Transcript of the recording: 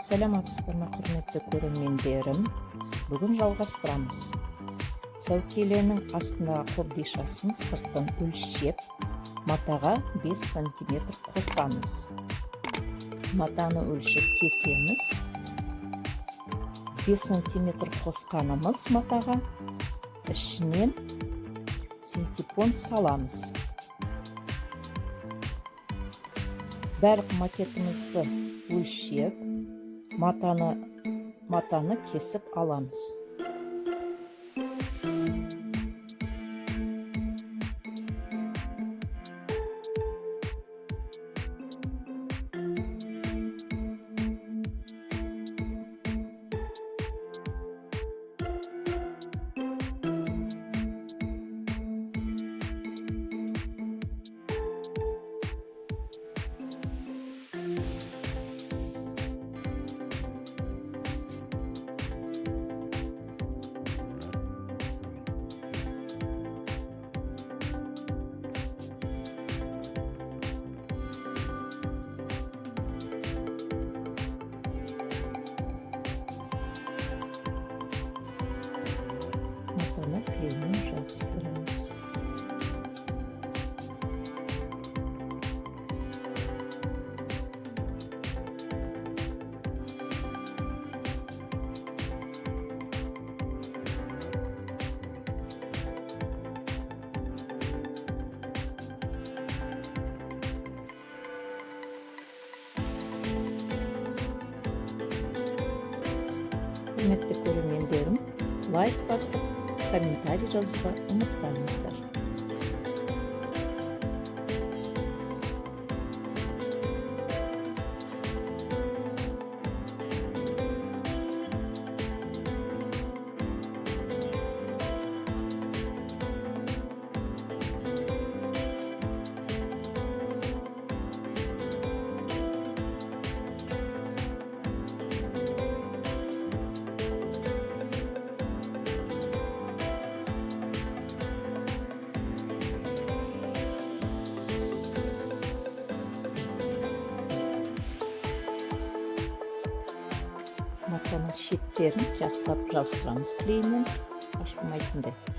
Саламатсыздар ма, құрметті көрермендерім? Бүгін жалғастырамыз. Сәукеленің астындағы қобдишасын сыртын өлшеп, матаға 5 см қосамыз. Матаны өлшеп кесеміз. 5 см қосқанымыз матаға ішінен синтепон саламыз. Барлық макетімізді өлшеп, матаны кесіп аламыз. Матаны клеймен жабыстырамыз. Құрметті көрермендерім, лайк басып, комментарий жазуға ұмытпаңыздар. Матаның шеттерін жақсылап жабыстырамыз клеймен, ашылмайтындай.